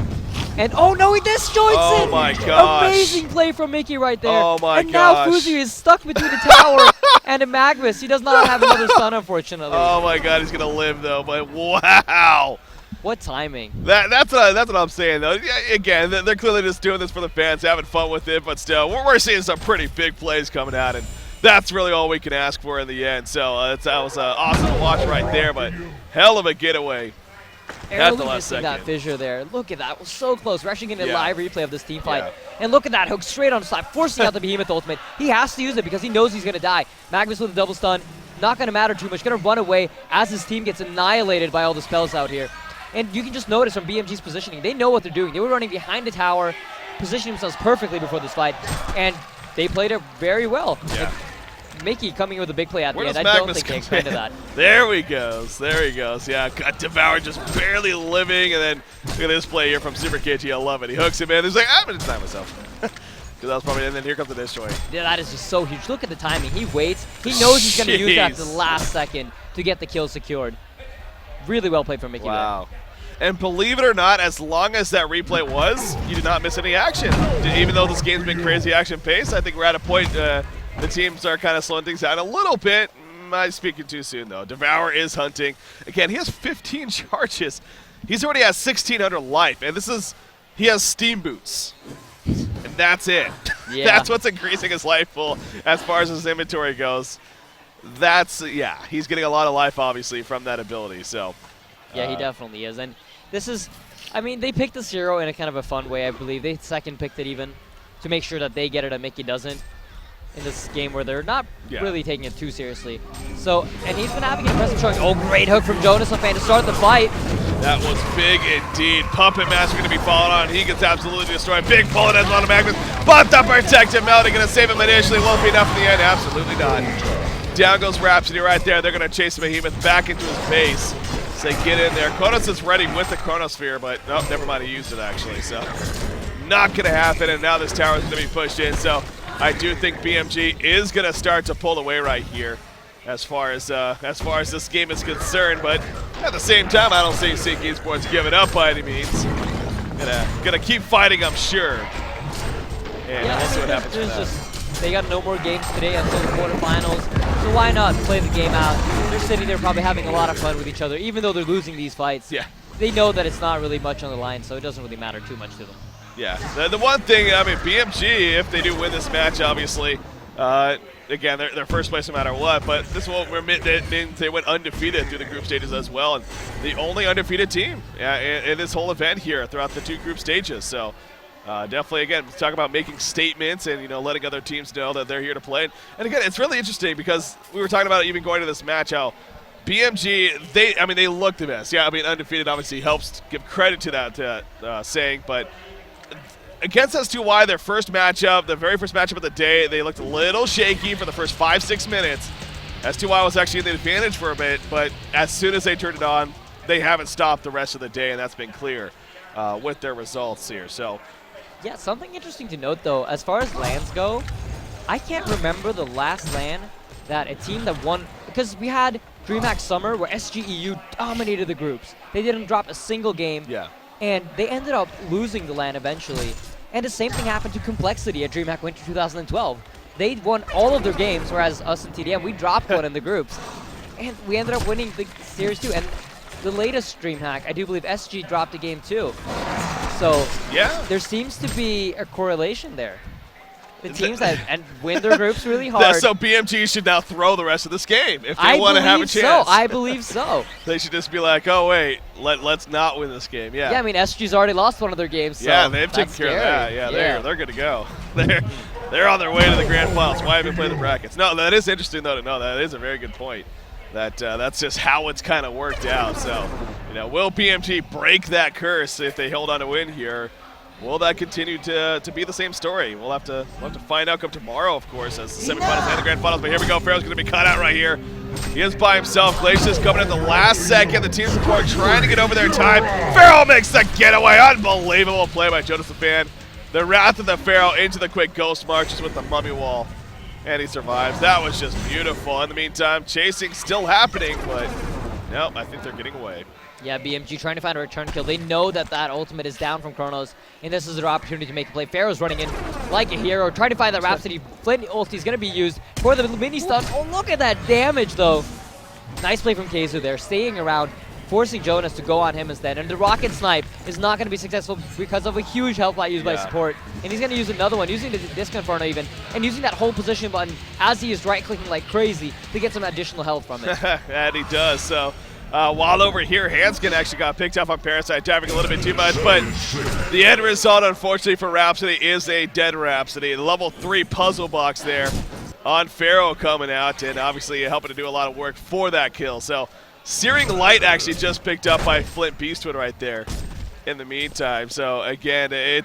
And oh no, he disjoints it! Oh my gosh. Amazing play from Mickey right there. Oh my and now Fuzi is stuck between the tower and a Magnus. He does not have another stun, unfortunately. Oh my god, he's going to live though, but wow. What timing. That's what I'm saying, though. Yeah, again, they're clearly just doing this for the fans, having fun with it, but still, we're seeing some pretty big plays coming out, and that's really all we can ask for in the end. So that was awesome to watch right there, but hell of a getaway at the last second. That fissure there. Look at that. It was so close. We're actually getting a live replay of this team fight. And look at that hook straight on the side, forcing out the Behemoth ultimate. He has to use it because he knows he's going to die. Magnus with a double stun. Not going to matter too much. Going to run away as his team gets annihilated by all the spells out here. And you can just notice from BMG's positioning, they know what they're doing. They were running behind the tower, positioning themselves perfectly before this fight, and they played it very well. Yeah. Mickey coming with a big play at the end. I don't think they expected that. There he goes. There he goes. Yeah, got Devour just barely living, and then look at this play here from Super KG. I love it. He hooks him in. He's like, I'm going to deny myself. Because that was probably, and then here comes the disjoint. Yeah, that is just so huge. Look at the timing. He waits. He knows he's going to use that at the last second to get the kill secured. Really well played from Mickey. Wow. And believe it or not, as long as that replay was, you did not miss any action. Even though this game's been crazy action-paced, I think we're at a point the teams are kind of slowing things down a little bit. I'm speaking too soon, though. Devour is hunting. Again, he has 15 charges. He's already has 1,600 life, and he has Steam Boots. And that's it. Yeah. That's what's increasing his life pool as far as his inventory goes. He's getting a lot of life, obviously, from that ability, so... Yeah, he definitely is. And this is, I mean, they picked this hero in a kind of a fun way, I believe. They second picked it even to make sure that they get it and Mickey doesn't in this game where they're not really taking it too seriously. So, and he's been having an impressive showing. Oh, great hook from Jonas Fan to start the fight. That was big indeed. Puppet Master going to be falling on. He gets absolutely destroyed. Big bullet as on the Magnus. But the protective melting going to save him initially. Won't be enough in the end. Absolutely not. Down goes Rhapsody right there. They're going to chase Behemoth back into his base. They get in there. Chronos is ready with the Chronosphere, but oh, never mind, he used it actually. So not going to happen, and now this tower is going to be pushed in. So I do think BMG is going to start to pull away right here, as far as this game is concerned. But at the same time, I don't see Sync Esports giving up by any means. Gonna keep fighting, I'm sure. And we'll see what happens with that. They got no more games today until the quarterfinals, so why not play the game out? They're sitting there probably having a lot of fun with each other, even though they're losing these fights. Yeah. They know that it's not really much on the line, so it doesn't really matter too much to them. Yeah. The one thing, I mean, BMG, if they do win this match, obviously, again, they're first place no matter what, but this will it means they went undefeated through the group stages as well, and the only undefeated team in this whole event here throughout the 2 group stages. So definitely, again, talk about making statements and letting other teams know that they're here to play. And again, it's really interesting because we were talking about even going to this match how BMG, they look the best. Yeah, I mean, undefeated obviously helps give credit to that saying, but against S2Y, their first matchup, the very first matchup of the day, they looked a little shaky for the first 5-6 minutes. S2Y was actually in the advantage for a bit, but as soon as they turned it on, they haven't stopped the rest of the day, and that's been clear with their results here. So, yeah, something interesting to note, though, as far as LANs go, I can't remember the last LAN that a team that won, because we had DreamHack Summer where SGEU dominated the groups. They didn't drop a single game, and they ended up losing the LAN eventually. And the same thing happened to Complexity at DreamHack Winter 2012. They won all of their games, whereas us and TDM, we dropped one in the groups. And we ended up winning the series too. And the latest DreamHack, I do believe SG dropped a game too. So there seems to be a correlation there. The teams that win their groups really hard. So BMG should now throw the rest of this game if they want to have a chance. I believe so. They should just be like, oh wait, let's not win this game. Yeah. Yeah, I mean SG's already lost one of their games. So yeah, they've taken care of that. Yeah, they're good to go. They're on their way to the grand finals. Why haven't played the brackets? No, that is interesting though to know. That is a very good point. That's just how it's kind of worked out. So, will BMG break that curse if they hold on to win here? Will that continue to be the same story? We'll have to find out come tomorrow, of course, as the semifinals and the grand finals. But here we go. Pharaoh's going to be cut out right here. He is by himself. Glacius coming at the last second. The team support trying to get over their time. Pharaoh makes the getaway. Unbelievable play by Jonas the Fan. The Wrath of the Pharaoh into the quick ghost marches with the mummy wall. And he survives. That was just beautiful. In the meantime, chasing still happening, but nope, I think they're getting away. Yeah, BMG trying to find a return kill. They know that ultimate is down from Chronos, and this is their opportunity to make a play. Pharaoh's running in like a hero, trying to find that Rhapsody. Flint ulti is going to be used for the mini stun. Oh, look at that damage, though. Nice play from Keizu there, staying around, forcing Jonas to go on him instead. And the rocket snipe is not going to be successful because of a huge health light used by support. And he's going to use another one, using the Disco Inferno even, and using that whole position button as he is right-clicking like crazy to get some additional health from it. And he does, so... while over here, Hanskin actually got picked up on Parasite, diving a little bit too much, but the end result, unfortunately for Rhapsody, is a dead Rhapsody. The level 3 puzzle box there on Pharaoh coming out, and obviously helping to do a lot of work for that kill. So, Searing Light actually just picked up by Flint Beastwood right there in the meantime. So, again, I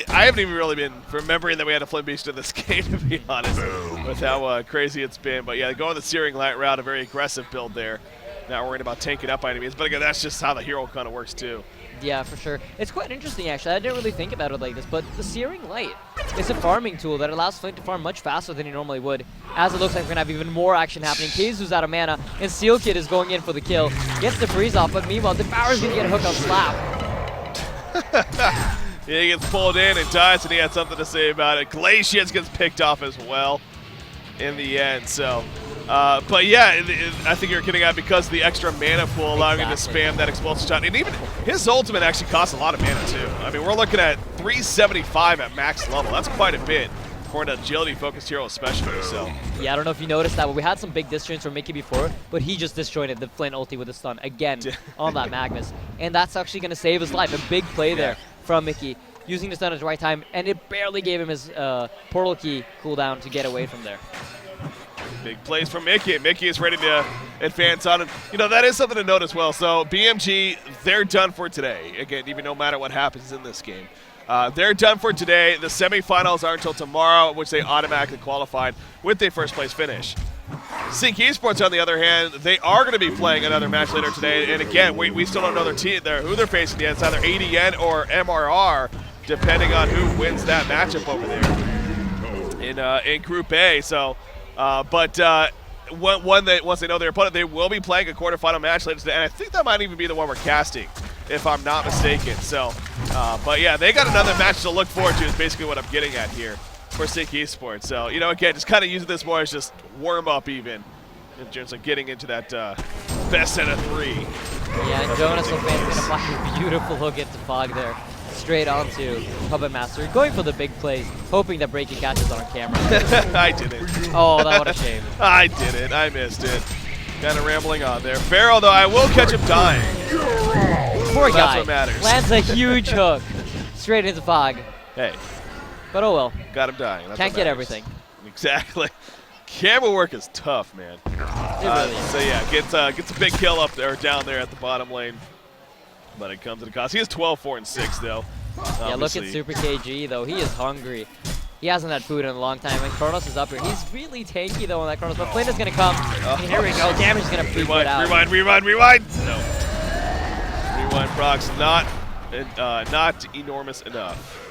haven't even really been remembering that we had a Flint Beast in this game, to be honest, with how crazy it's been. But yeah, going the Searing Light route, a very aggressive build there. Not worried about tanking up by any means, but again, that's just how the hero kind of works too. Yeah, for sure. It's quite interesting, actually. I didn't really think about it like this, but the Searing Light is a farming tool that allows Flint to farm much faster than he normally would, as it looks like we're going to have even more action happening. Keizu's out of mana, and Seal Kid is going in for the kill. Gets the freeze off, but meanwhile, Devour's going to get a hook on Slap. Yeah, he gets pulled in and dies, and he had something to say about it. Glacius gets picked off as well in the end, so... but yeah, I think you're getting at because of the extra mana pool allowing him to spam that explosive shot. And even his ultimate actually costs a lot of mana too. I mean, we're looking at 375 at max level. That's quite a bit for an agility-focused hero especially. So yeah, I don't know if you noticed that, but we had some big disjoints from Mickey before, but he just disjointed the Flint ulti with a stun again on that Magnus. And that's actually going to save his life. A big play there from Mickey, using the stun at the right time, and it barely gave him his portal key cooldown to get away from there. Big plays from Mickey. Mickey is ready to advance on it. That is something to note as well. So BMG, they're done for today. Again, even no matter what happens in this game. They're done for today. The semifinals are until tomorrow, which they automatically qualified with their first place finish. Sync Esports, on the other hand, they are going to be playing another match later today. And again, we still don't know their team who they're facing yet. It's either ADN or MRR, depending on who wins that matchup over there in Group A. So... once they know their opponent, they will be playing a quarterfinal match later today, and I think that might even be the one we're casting, if I'm not mistaken. So, but yeah, they got another match to look forward to is basically what I'm getting at here for Sync Esports. So, again, just kind of using this more as just warm-up even in terms of getting into that best set of 3. Yeah, and Jonas is going to fly a beautiful hook into Fog there. straight onto Puppet Master, going for the big plays, hoping that Breaking catches on camera. I didn't. Oh, that what a shame. I didn't. I missed it. Kind of rambling on there. Pharaoh, though, I will catch him dying. Poor guy. That's what matters. Lands a huge hook straight into Fog. Hey. But oh well. Got him dying. That's Can't what get matters. everything. Exactly. Camera work is tough, man. It really is. So yeah, gets a big kill up there, down there at the bottom lane. But it comes at a cost. He has 12, 4, and 6 though. Yeah, look at Super KG though. He is hungry. He hasn't had food in a long time. And Kronos is up here. He's really tanky though on that Kronos. But Flynn is gonna come. And here we go. Damage is gonna peek it out. Rewind. No. Rewind procs not enormous enough.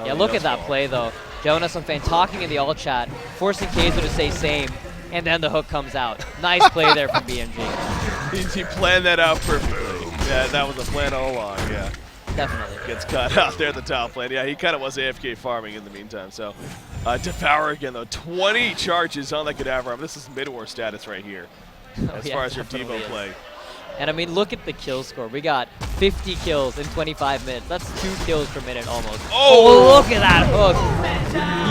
Yeah, look at that play though. Jonas and Fan talking in the all chat, forcing Keizo to say same, and then the hook comes out. Nice play there from BMG. He planned that out perfectly. Yeah, that was a plan all along, yeah. Definitely. Gets caught out there at the top lane. Yeah, he kind of was AFK farming in the meantime. So, Devour again, though. 20 charges on that Cadaver Arm. This is mid-war status right here as far as your Devo play. And I mean, look at the kill score. We got 50 kills in 25 minutes. That's 2 kills per minute almost. Oh, look at that hook.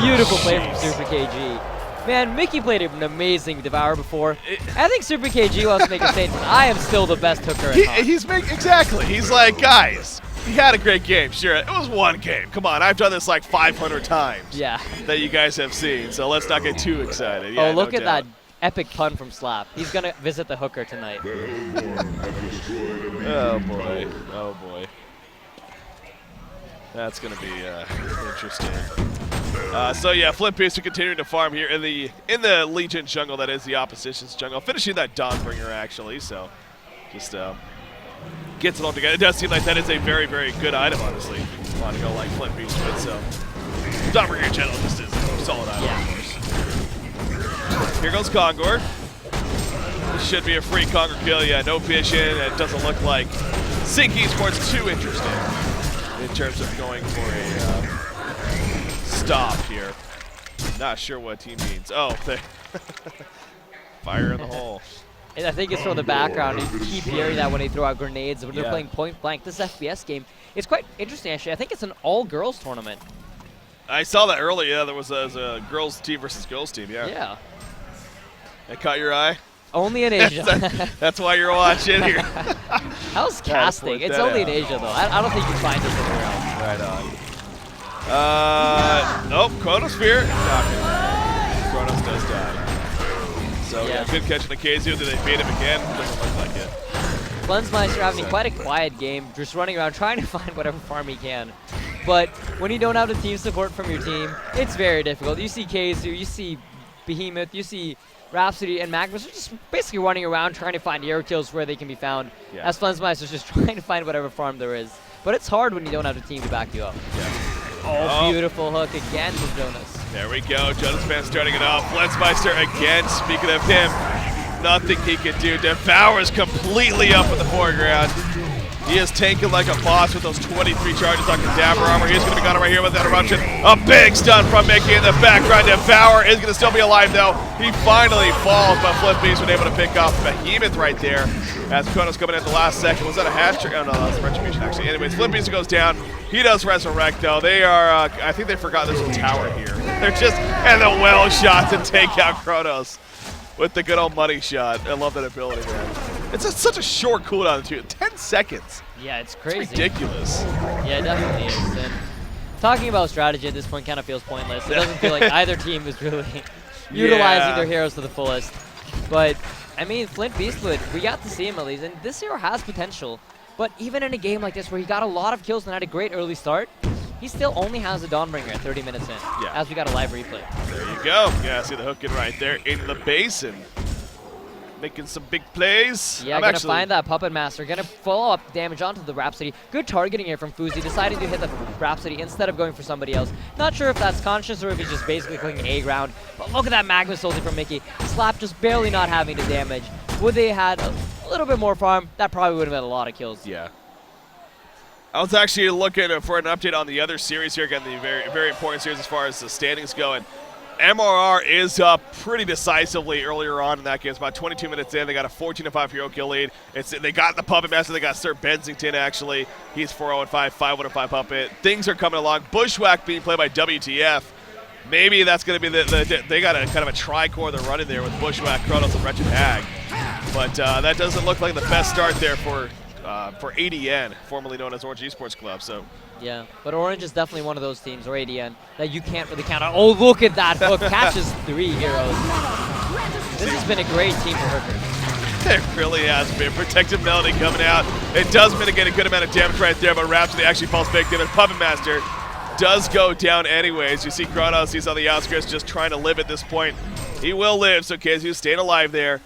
Beautiful play from Super KG. Man, Mickey played an amazing Devour before. I think Super KG wants to make a statement. I am still the best hooker in HoN. Exactly. He's like, guys, he had a great game. Sure, it was one game. Come on, I've done this like 500 times. Yeah. That you guys have seen, so let's not get too excited. Yeah, oh, look at that epic pun from Slap. He's going to visit the hooker tonight. Oh, boy. Oh, boy. That's going to be interesting. So, yeah, Flint Beast continuing to farm here in the Legion jungle. That is the opposition's jungle. Finishing that Dawnbringer, actually. So, just gets it all together. It does seem like that is a very, very good item, honestly. A lot to go like Flint Beast with, so Dawnbringer in general just is a solid item, of course. Here goes Kongor. This should be a free Kongor kill. Yeah, no vision. It doesn't look like Sync Esports too interesting in terms of going for a stop here. Not sure what team means. Oh, fire in the hole. And I think it's from the background. You keep hearing that when they throw out grenades when they're playing point blank. This FPS game is quite interesting, actually. I think it's an all-girls tournament. I saw that earlier. Yeah, there was a girls team versus girls team. Yeah. Yeah. That caught your eye? Only in Asia. That's why you're watching here. How's casting? It's only in Asia, though. I don't think you find this anywhere else. Right on. Nope, Chronosphere. Chronos does die. So, yeah, good catch on the Keizo. Did they bait him again? Doesn't look like it. Lensmeister having quite a quiet game, just running around trying to find whatever farm he can. But when you don't have the team support from your team, it's very difficult. You see Keizo, you see Behemoth, you see Rhapsody and Magnus are just basically running around trying to find hero kills where they can be found. Yeah. As Flensmeister's just trying to find whatever farm there is. But it's hard when you don't have a team to back you up. Yeah. Oh, beautiful hook again from Jonas. There we go. Jonas Fan starting it off. Flensmeister again. Speaking of him, nothing he can do. Devour's completely up in the foreground. He is tanking like a boss with those 23 charges on Cadaver Armor. He's going to be gone right here with that eruption. A big stun from Mickey in the background. Devour is going to still be alive, though. He finally falls, but Flip Beast was able to pick off Behemoth right there as Kronos coming in at the last second. Was that a hash trick? Oh, no, that was Retribution, actually. Anyways, Flip Beast goes down. He does resurrect, though. They are, I think they forgot there's a tower here. They're just, and the well shot to take out Kronos with the good old money shot. I love that ability, man. It's such a short cooldown, too. 10 seconds. Yeah, it's crazy. It's ridiculous. Yeah, it definitely is. And talking about strategy at this point kind of feels pointless. It doesn't feel like either team is really utilizing their heroes to the fullest. But, I mean, Flint Beastwood, we got to see him at least, and this hero has potential. But even in a game like this where he got a lot of kills and had a great early start, he still only has a Dawnbringer at 30 minutes in, as we got a live replay. There you go. Yeah, see the hook in right there in the basin. Making some big plays. Yeah, gonna find that Puppet Master. Gonna follow up damage onto the Rhapsody. Good targeting here from Fuzi, deciding to hit the Rhapsody instead of going for somebody else. Not sure if that's conscious or if he's just basically clicking A ground. But look at that Magnus ulti from Mickey. Slap just barely not having the damage. Would they had a little bit more farm, that probably would have been a lot of kills. Yeah. I was actually looking for an update on the other series here. Again, the very, very important series as far as the standings go. And MRR is up pretty decisively earlier on in that game. It's about 22 minutes in. They got a 14-5 hero kill lead. They got the Puppet Master. They got Sir Bensington, actually. He's 4-0-5, 5-1-5 Puppet. Things are coming along. Bushwhack being played by WTF. Maybe that's going to be they got a kind of a tri-core they're running there with Bushwhack, Kronos, and Wretched Hag. But that doesn't look like the best start there for ADN, formerly known as Orange Esports Club. So. Yeah, but Orange is definitely one of those teams, or ADN, that you can't really count on. Oh, look at that hook. Catches 3 heroes. This has been a great team for Hookers. It really has been. Protective Melody coming out. It does mitigate a good amount of damage right there, but Rhapsody actually falls victim, and Puppet Master does go down anyways. You see Kronos, he's on the outskirts just trying to live at this point. He will live, so KZU's staying alive there.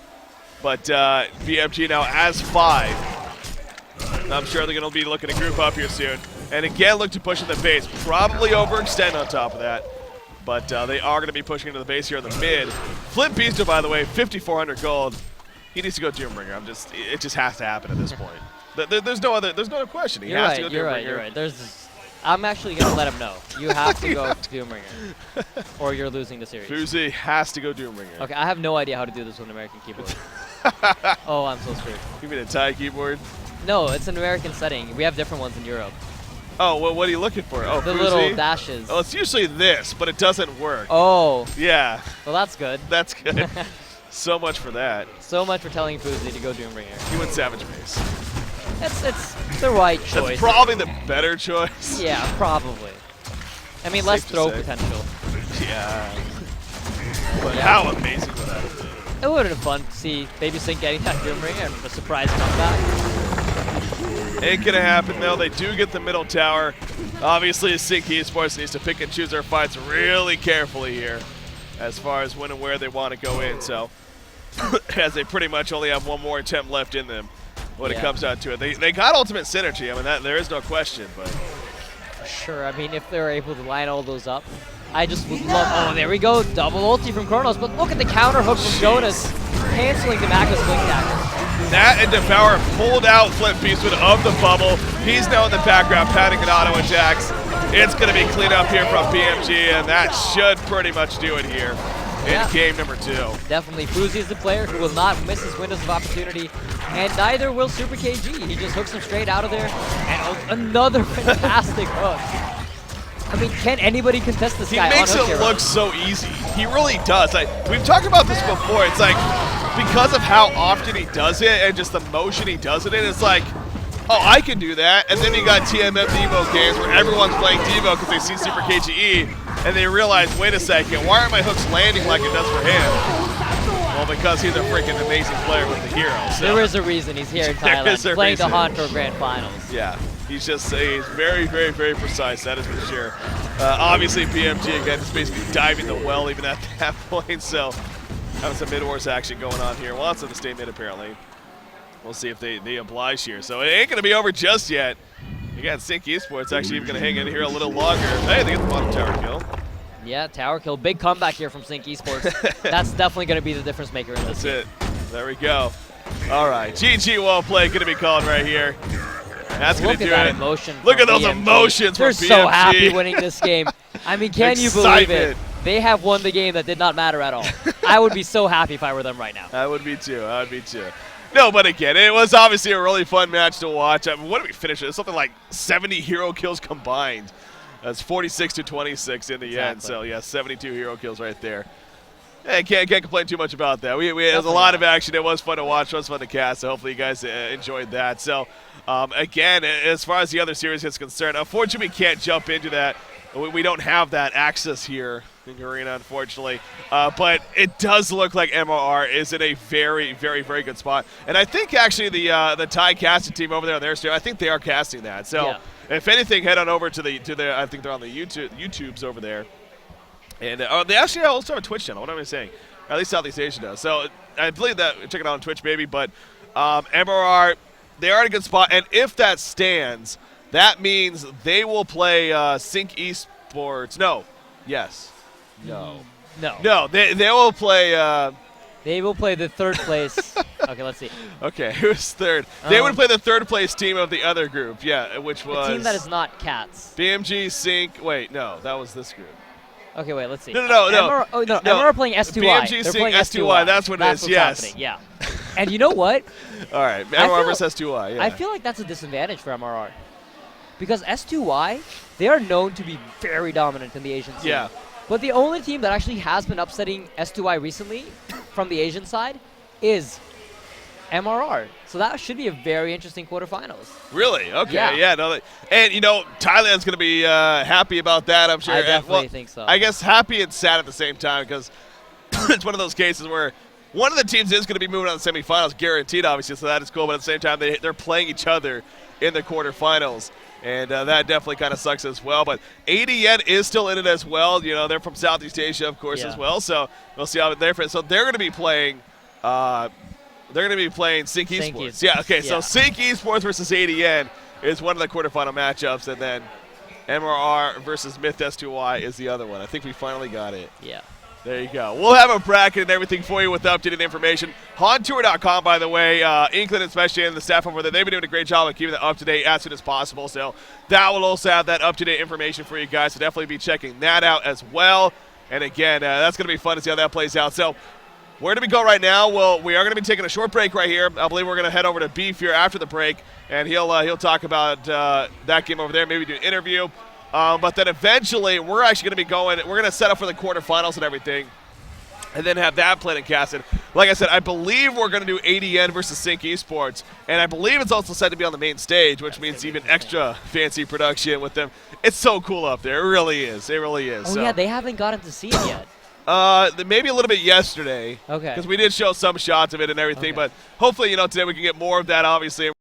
But BMG now has 5. I'm sure they're going to be looking to group up here soon. And again, look to push in the base. Probably overextend on top of that. But they are going to be pushing into the base here in the mid. Flip Beaster, by the way, 5,400 gold. He needs to go Doombringer. It just has to happen at this point. There's no other question. He has to go Doombringer. You're right. I'm actually going to let him know. You have to go Doombringer, or you're losing the series. Fuzi has to go Doombringer. Okay, I have no idea how to do this with an American keyboard. Oh, I'm so screwed. You mean a Thai keyboard? No, it's an American setting. We have different ones in Europe. Oh, well, what are you looking for? Oh, the Fuzi? little dashes. Oh, it's usually this, but it doesn't work. Oh. Yeah. Well, that's good. That's good. So much for that. So much for telling Fuzi to go Doombringer. He went Savage Base. It's the right choice. That's probably the better choice. Yeah, probably. I mean, less throw potential. Yeah. But how amazing would that have been? It would have been fun to see Baby Sync getting that Doombringer and a surprise comeback. Ain't gonna happen though. They do get the middle tower. Obviously, Sync Esports needs to pick and choose their fights really carefully here as far as when and where they want to go in. So, as they pretty much only have one more attempt left in them when it comes down to it. They got ultimate synergy. I mean, there is no question. But for sure. I mean, if they're able to line all those up, I just would love. Oh, there we go. Double ulti from Kronos. But look at the counter hook from Jonas, canceling the Magma's Blink Dagger. That and Devour pulled out Flip Beastwood of the bubble. He's now in the background, patting an auto attacks. It's going to be clean up here from BMG, and that should pretty much do it here in game number 2. Definitely. Fuzi is the player who will not miss his windows of opportunity, and neither will Super KG. He just hooks him straight out of there, and another fantastic hook. I mean, can anybody contest this guy? He makes it look so easy. He really does. We've talked about this before. It's like, because of how often he does it and just the motion he does it in, it's like, oh, I can do that. And then you got TMM Devo games where everyone's playing Devo because they see Super KGE, and they realize, wait a second, why aren't my hooks landing like it does for him? Well, because he's a freaking amazing player with the hero. So. There is a reason he's here in Thailand, playing the HoN Tour Grand Finals. Yeah. He's very, very, very precise, that is for sure. Obviously, BMG, again, is basically diving the well even at that point, so having some mid-horse action going on here. Wants them to stay mid, apparently. We'll see if they oblige here. So it ain't going to be over just yet. Again, Sync Esports actually even going to hang in here a little longer. Hey, they get the bottom tower kill. Yeah, tower kill. Big comeback here from Sync Esports. That's definitely going to be the difference maker in this game. That's it. There we go. All right, GG well played going to be called right here. That's going to do it. Emotion Look at those emotions from BMG. They're so happy winning this game. I mean, can you believe it? They have won the game that did not matter at all. I would be so happy if I were them right now. I would be too. I would be too. No, but again, it was obviously a really fun match to watch. I mean, what did we finish with? Something like 70 hero kills combined. That's 46 to 26 in the end. So, yeah, 72 hero kills right there. Hey, can't complain too much about that. There was a lot of action. It was fun to watch. It was fun to cast. So hopefully you guys enjoyed that. So, again, as far as the other series is concerned, unfortunately we can't jump into that. We don't have that access here in Arena, unfortunately. But it does look like MRR is in a very, very, very good spot. And I think actually the Thai casting team over there on their stream, I think they are casting that. So if anything, head on over to the I think they're on the YouTubes over there. And they actually also have a Twitch channel. What am I saying? Or at least Southeast Asia does. So I believe that check it out on Twitch, maybe. But MRR, they are in a good spot. And if that stands, that means they will play Sync Esports. No. Yes. No. No. No. They will play. They will play the third place. Okay, let's see. Okay, who's third? They would play the third place team of the other group. Yeah, which was the team that is not Cats. BMG, Sync. Wait, no, that was this group. Okay, wait, let's see. No. MR, oh, no, No. MR are playing S2Y. BMG They're seeing playing S2Y. That's what it is, what's yes. happening, yeah. And you know what? All right, I MRR feel- versus S2Y, yeah. I feel like that's a disadvantage for MRR. Because S2Y, they are known to be very dominant in the Asian scene. Yeah. But the only team that actually has been upsetting S2Y recently from the Asian side is MRR. So that should be a very interesting quarterfinals. Really? Okay, Yeah. yeah. No, and, Thailand's going to be happy about that, I'm sure. I And, definitely think so. I guess happy and sad at the same time because it's one of those cases where one of the teams is going to be moving on to the semifinals, guaranteed, obviously, so that is cool. But at the same time, they're playing each other in the quarterfinals. And that definitely kind of sucks as well. But ADN is still in it as well. They're from Southeast Asia, of course, as well. So we'll see how they're. So they're going to be playing. They're going to be playing Sync Esports. Yeah. Okay. So Sync Esports versus ADN is one of the quarterfinal matchups, and then MRR versus Myth S2Y is the other one. I think we finally got it. Yeah. There you go. We'll have a bracket and everything for you with updated information. HoNtour.com, by the way, Inkland especially and the staff over there, they've been doing a great job of keeping that up to date as soon as possible. So that will also have that up to date information for you guys. So definitely be checking that out as well. And again, that's going to be fun to see how that plays out. So where do we go right now? Well, we are going to be taking a short break right here. I believe we're going to head over to Beef here after the break, and he'll talk about that game over there, maybe do an interview. But then eventually, we're actually going to be going. We're going to set up for the quarterfinals and everything, and then have that played and casted. Like I said, I believe we're going to do ADN versus Sync Esports, and I believe it's also set to be on the main stage, which means even extra fancy production with them. It's so cool up there. It really is. It really is. Oh, so. yeah, they haven't gotten to see it yet. Maybe a little bit yesterday. Okay. Because we did show some shots of it and everything, Okay. but hopefully, today we can get more of that, obviously.